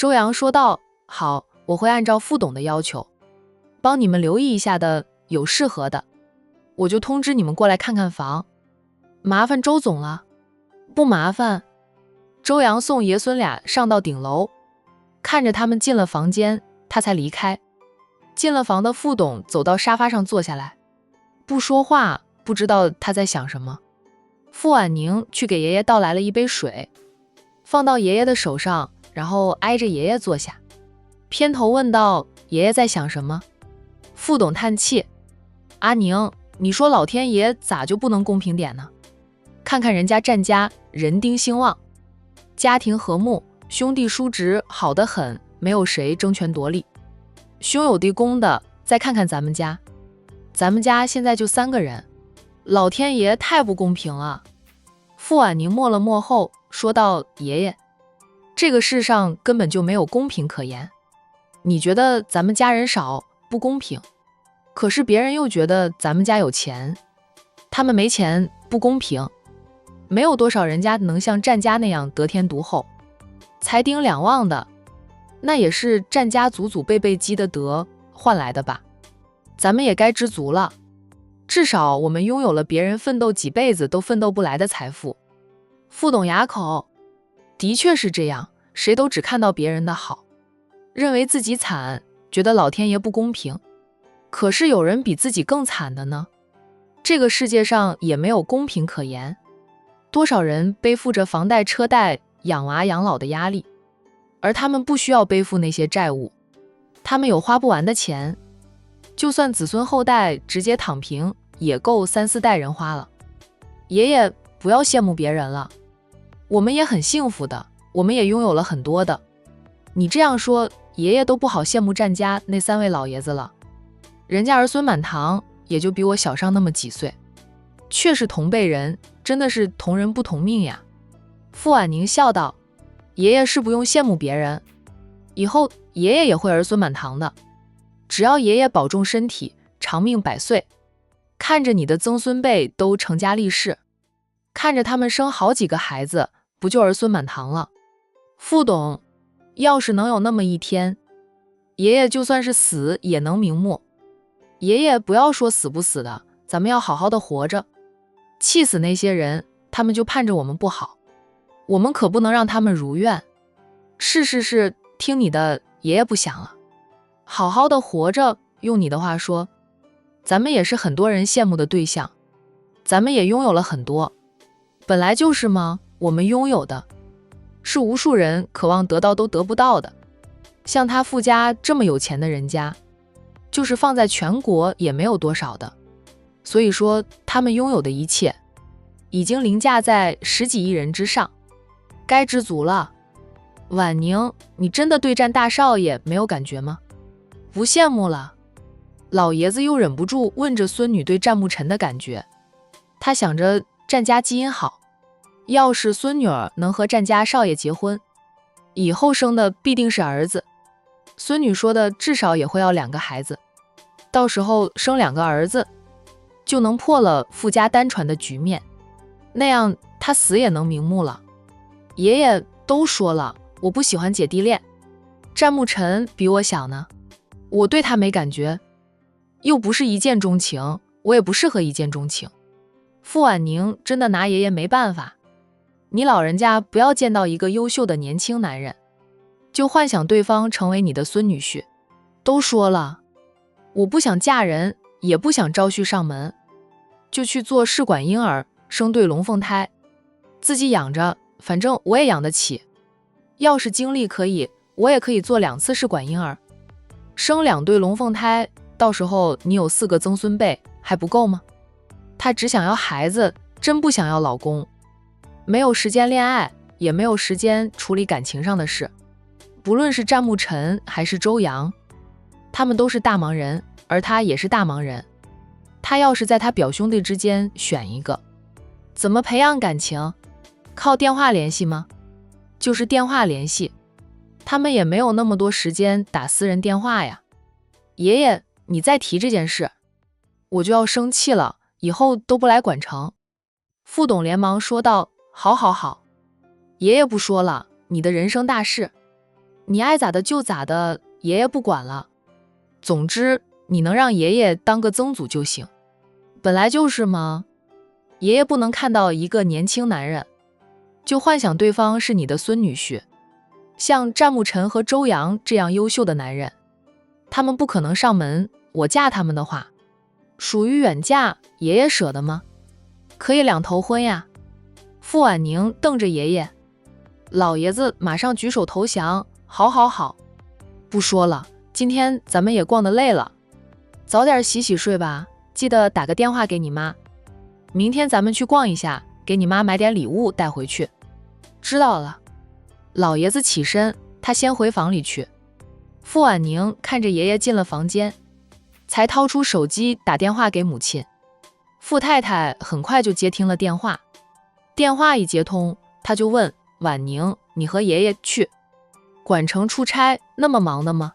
周阳说道：“好，我会按照副董的要求，帮你们留意一下的，有适合的，我就通知你们过来看看房。麻烦周总了。”不麻烦。周阳送爷孙俩上到顶楼，看着他们进了房间，他才离开。进了房的副董走到沙发上坐下来，不说话，不知道他在想什么。傅婉宁去给爷爷倒来了一杯水，放到爷爷的手上，然后挨着爷爷坐下，偏头问道：“爷爷在想什么？”副董叹气：“阿宁，你说老天爷咋就不能公平点呢？看看人家战家人丁兴旺，家庭和睦，兄弟叔侄好得很，没有谁争权夺利，兄有弟恭的。再看看咱们家现在就3个人，老天爷太不公平了。”傅婉宁默了默后说道：“爷爷，这个世上根本就没有公平可言。你觉得咱们家人少不公平，可是别人又觉得咱们家有钱，他们没钱不公平。没有多少人家能像战家那样得天独厚，才丁两旺的，那也是战家祖祖辈辈积的德换来的吧？咱们也该知足了，至少我们拥有了别人奋斗几辈子都奋斗不来的财富。”副董哑口：“的确是这样，谁都只看到别人的好，认为自己惨，觉得老天爷不公平。可是有人比自己更惨的呢？这个世界上也没有公平可言。多少人背负着房贷车贷养娃养老的压力，而他们不需要背负那些债务，他们有花不完的钱，就算子孙后代直接躺平，也够3、4代人花了。爷爷，不要羡慕别人了，我们也很幸福的，我们也拥有了很多的。你这样说，爷爷都不好羡慕战家那3位老爷子了，人家儿孙满堂，也就比我小上那么几岁，却是同辈人，真的是同人不同命呀。”傅婉宁笑道：“爷爷是不用羡慕别人，以后爷爷也会儿孙满堂的，只要爷爷保重身体，长命百岁，看着你的曾孙辈都成家立室，看着他们生好几个孩子，不就儿孙满堂了？”副董：“要是能有那么一天，爷爷就算是死也能瞑目。爷爷不要说死不死的，咱们要好好的活着。气死那些人，他们就盼着我们不好，我们可不能让他们如愿。是，听你的，爷爷不想了。好好的活着，用你的话说，咱们也是很多人羡慕的对象，咱们也拥有了很多。本来就是嘛，我们拥有的是无数人渴望得到都得不到的。像他傅家这么有钱的人家，就是放在全国也没有多少的。所以说他们拥有的一切已经凌驾在10几亿人之上，该知足了。婉宁，你真的对战大少爷没有感觉吗？不羡慕了。”老爷子又忍不住问着孙女对战慕辰的感觉。他想着战家基因好，要是孙女儿能和战家少爷结婚，以后生的必定是儿子。孙女说的至少也会要2个孩子，到时候生2个儿子，就能破了傅家单传的局面，那样他死也能瞑目了。爷爷都说了，我不喜欢姐弟恋，战慕辰比我小呢，我对他没感觉，又不是一见钟情，我也不适合一见钟情。傅婉宁真的拿爷爷没办法，你老人家不要见到一个优秀的年轻男人，就幻想对方成为你的孙女婿。都说了，我不想嫁人，也不想招婿上门，就去做试管婴儿，生对龙凤胎，自己养着，反正我也养得起。要是精力可以，我也可以做2次试管婴儿，生2对龙凤胎，到时候你有4个曾孙辈，还不够吗？他只想要孩子，真不想要老公，没有时间恋爱，也没有时间处理感情上的事。不论是战慕辰还是周阳，他们都是大忙人，而他也是大忙人。他要是在他表兄弟之间选一个，怎么培养感情？靠电话联系吗？就是电话联系，他们也没有那么多时间打私人电话呀。爷爷，你再提这件事，我就要生气了，以后都不来管城。副董连忙说道：“好，爷爷不说了，你的人生大事，你爱咋的就咋的，爷爷不管了。总之，你能让爷爷当个曾祖就行。本来就是嘛，爷爷不能看到一个年轻男人，就幻想对方是你的孙女婿。像战牧尘和周阳这样优秀的男人，他们不可能上门，我嫁他们的话，属于远嫁，爷爷舍得吗？可以两头婚呀。傅婉宁瞪着爷爷，老爷子马上举手投降，好好好，不说了，今天咱们也逛得累了，早点洗洗睡吧，记得打个电话给你妈，明天咱们去逛一下，给你妈买点礼物带回去。知道了。老爷子起身，他先回房里去。傅婉宁看着爷爷进了房间，才掏出手机打电话给母亲。傅太太很快就接听了电话，电话一接通，他就问婉宁，你和爷爷去管城出差那么忙的吗？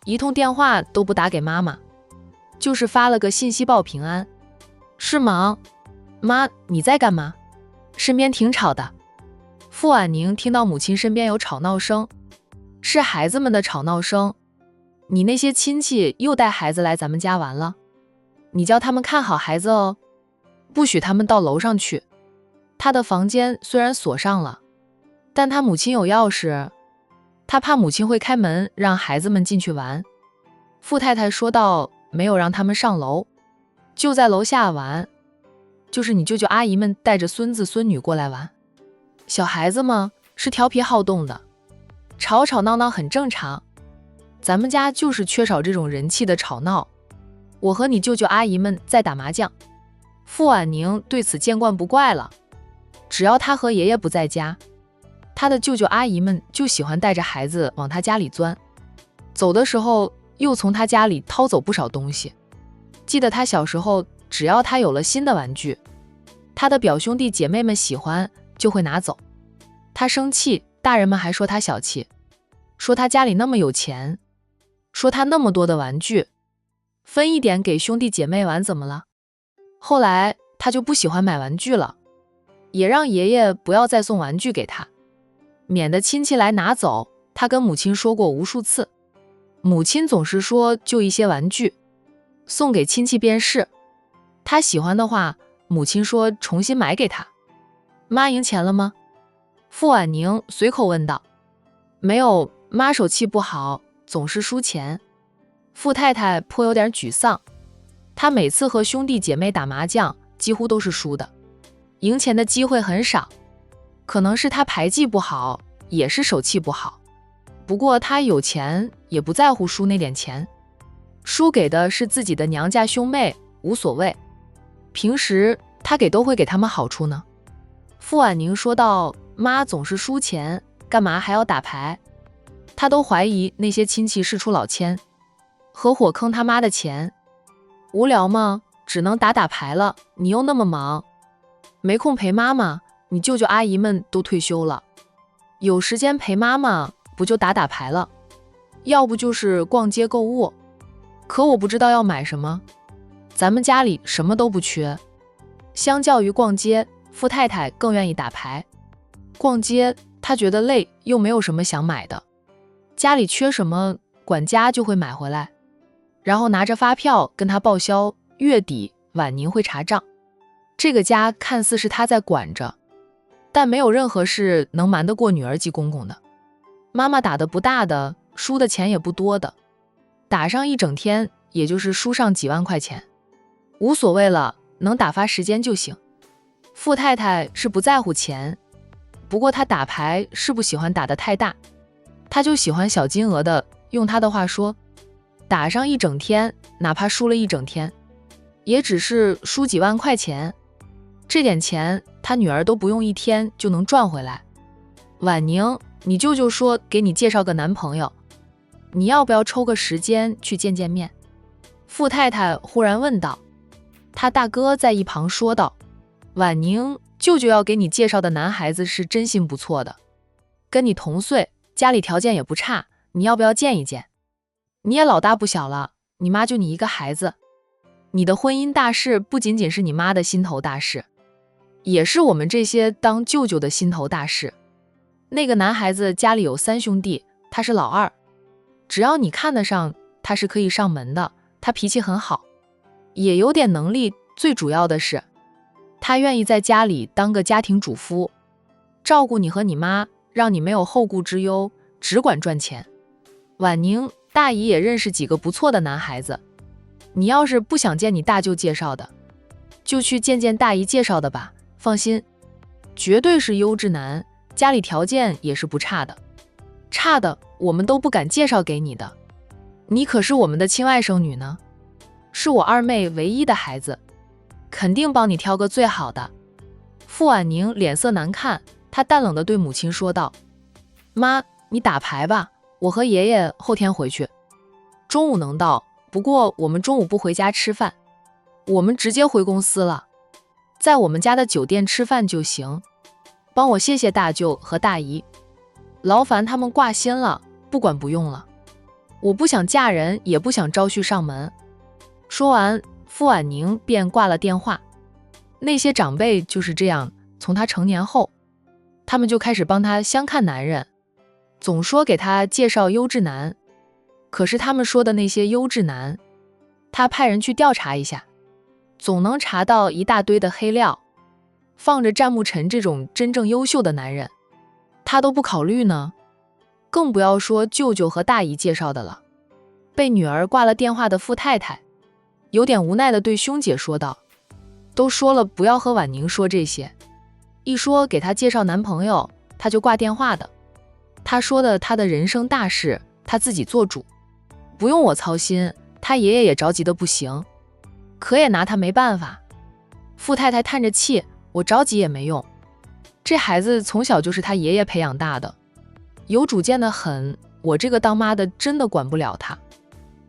一通电话都不打给妈妈，就是发了个信息报平安。是忙。妈，你在干嘛？身边挺吵的。傅婉宁听到母亲身边有吵闹声，是孩子们的吵闹声。你那些亲戚又带孩子来咱们家玩了，你叫他们看好孩子哦，不许他们到楼上去。他的房间虽然锁上了，但他母亲有钥匙，他怕母亲会开门让孩子们进去玩。傅太太说道，没有让他们上楼，就在楼下玩，就是你舅舅阿姨们带着孙子孙女过来玩。小孩子嘛，是调皮好动的，吵吵闹闹很正常。咱们家就是缺少这种人气的吵闹。我和你舅舅阿姨们在打麻将。傅婉宁对此见惯不怪了，只要他和爷爷不在家，他的舅舅阿姨们就喜欢带着孩子往他家里钻，走的时候又从他家里掏走不少东西。记得他小时候，只要他有了新的玩具，他的表兄弟姐妹们喜欢就会拿走。他生气，大人们还说他小气，说他家里那么有钱，说他那么多的玩具，分一点给兄弟姐妹玩怎么了？后来他就不喜欢买玩具了，也让爷爷不要再送玩具给他，免得亲戚来拿走。他跟母亲说过无数次，母亲总是说就一些玩具，送给亲戚便是。他喜欢的话，母亲说重新买给他。妈赢钱了吗？傅婉宁随口问道。没有，妈手气不好，总是输钱。傅太太颇有点沮丧，她每次和兄弟姐妹打麻将几乎都是输的，赢钱的机会很少。可能是她牌技不好，也是手气不好。不过她有钱也不在乎输那点钱，输给的是自己的娘家兄妹，无所谓。平时她都会给他们好处呢。傅婉宁说道，妈总是输钱，干嘛还要打牌？她都怀疑那些亲戚是出老千，合伙坑他妈的钱。无聊吗？只能打打牌了，你又那么忙，没空陪妈妈，你舅舅阿姨们都退休了，有时间陪妈妈不就打打牌了，要不就是逛街购物。可我不知道要买什么，咱们家里什么都不缺。相较于逛街，傅太太更愿意打牌。逛街她觉得累，又没有什么想买的，家里缺什么管家就会买回来，然后拿着发票跟他报销，月底婉宁会查账。这个家看似是他在管着，但没有任何事能瞒得过女儿及公公的。妈妈打的不大的，输的钱也不多的，打上一整天也就是输上几万块钱，无所谓了，能打发时间就行。傅太太是不在乎钱，不过她打牌是不喜欢打得太大，她就喜欢小金额的。用她的话说，打上一整天，哪怕输了一整天，也只是输几万块钱，这点钱她女儿都不用一天就能赚回来。婉宁，你舅舅说给你介绍个男朋友，你要不要抽个时间去见见面？傅太太忽然问道。她大哥在一旁说道，婉宁，舅舅要给你介绍的男孩子是真心不错的，跟你同岁，家里条件也不差，你要不要见一见？你也老大不小了，你妈就你一个孩子，你的婚姻大事不仅仅是你妈的心头大事，也是我们这些当舅舅的心头大事。那个男孩子家里有3兄弟，他是老二，只要你看得上，他是可以上门的。他脾气很好，也有点能力，最主要的是，他愿意在家里当个家庭主妇，照顾你和你妈，让你没有后顾之忧，只管赚钱。婉宁大姨也认识几个不错的男孩子，你要是不想见你大舅介绍的，就去见见大姨介绍的吧，放心，绝对是优质男，家里条件也是不差的，差的我们都不敢介绍给你的。你可是我们的亲外甥女呢，是我二妹唯一的孩子，肯定帮你挑个最好的。傅婉宁脸色难看，她淡冷地对母亲说道：妈，你打牌吧，我和爷爷后天回去，中午能到，不过我们中午不回家吃饭，我们直接回公司了，在我们家的酒店吃饭就行。帮我谢谢大舅和大姨，劳烦他们挂心了，不管不用了，我不想嫁人，也不想招婿上门。说完，傅婉宁便挂了电话。那些长辈就是这样，从他成年后，他们就开始帮他相看男人，总说给他介绍优质男。可是他们说的那些优质男，他派人去调查一下，总能查到一大堆的黑料，放着詹慕辰这种真正优秀的男人，他都不考虑呢，更不要说舅舅和大姨介绍的了。被女儿挂了电话的傅太太有点无奈地对兄姐说道：都说了不要和婉宁说这些，一说给她介绍男朋友，她就挂电话的。她说的她的人生大事，她自己做主，不用我操心。她爷爷也着急的不行，可也拿她没办法。傅太太叹着气，我着急也没用，这孩子从小就是他爷爷培养大的，有主见的很，我这个当妈的真的管不了他。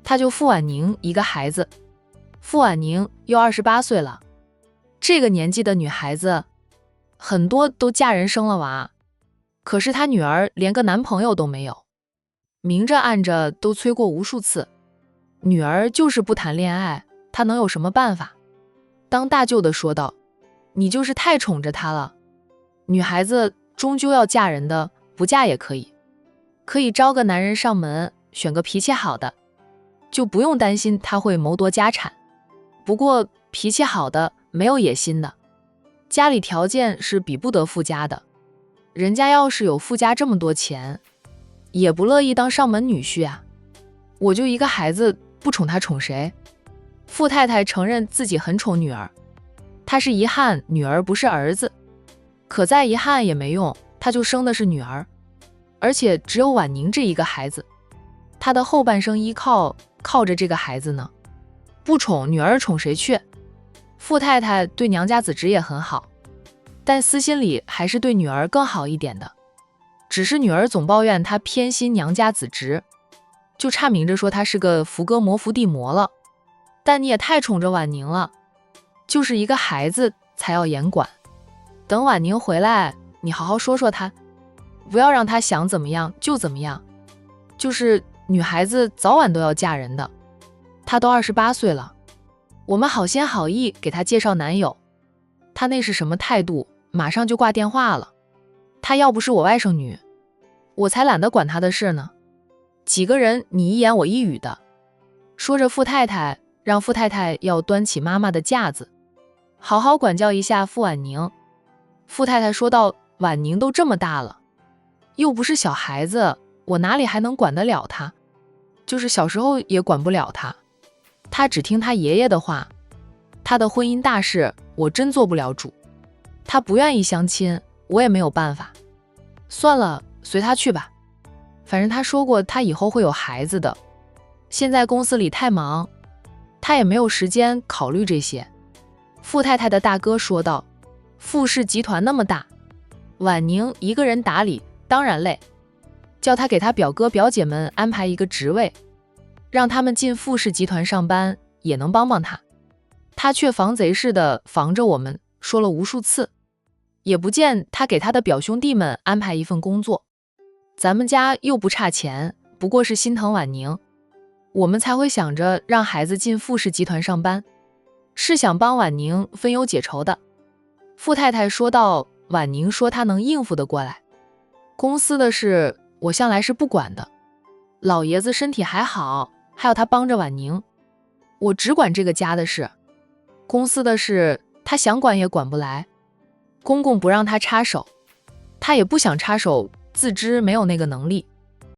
他就傅婉宁一个孩子，傅婉宁又28岁了，这个年纪的女孩子很多都嫁人生了娃，可是她女儿连个男朋友都没有，明着暗着都催过无数次，女儿就是不谈恋爱，她能有什么办法？当大舅的说道：你就是太宠着她了，女孩子终究要嫁人的，不嫁也可以，可以招个男人上门，选个脾气好的，就不用担心他会谋夺家产。不过脾气好的，没有野心的，家里条件是比不得富家的，人家要是有富家这么多钱，也不乐意当上门女婿啊。我就一个孩子，不宠他宠谁？傅太太承认自己很宠女儿，她是遗憾女儿不是儿子，可再遗憾也没用，她就生的是女儿，而且只有婉宁这一个孩子，她的后半生依靠着这个孩子呢。不宠女儿宠谁去？傅太太对娘家子侄也很好，但私心里还是对女儿更好一点的，只是女儿总抱怨她偏心娘家子侄，就差明着说她是个福哥魔伏地魔了。但你也太宠着婉宁了，就是一个孩子才要严管，等婉宁回来，你好好说说她，不要让她想怎么样就怎么样。就是女孩子早晚都要嫁人的，她都28岁了，我们好心好意给她介绍男友，她那是什么态度？马上就挂电话了。她要不是我外甥女，我才懒得管她的事呢。几个人你一言我一语的。说着傅太太让傅太太要端起妈妈的架子，好好管教一下傅婉宁。傅太太说道：婉宁都这么大了，又不是小孩子，我哪里还能管得了她？就是小时候也管不了她，她只听她爷爷的话，她的婚姻大事我真做不了主，她不愿意相亲，我也没有办法。算了，随她去吧，反正她说过她以后会有孩子的，现在公司里太忙，她也没有时间考虑这些。傅太太的大哥说道：傅氏集团那么大，婉宁一个人打理当然累，叫她给她表哥表姐们安排一个职位，让他们进傅氏集团上班，也能帮帮她。她却防贼似的防着我们，说了无数次，也不见她给她的表兄弟们安排一份工作。咱们家又不差钱，不过是心疼婉宁，我们才会想着让孩子进傅氏集团上班，是想帮婉宁分忧解愁的。傅太太说道：婉宁说她能应付得过来，公司的事我向来是不管的。老爷子身体还好，还要他帮着婉宁，我只管这个家的事，公司的事他想管也管不来。公公不让他插手，他也不想插手，自知没有那个能力。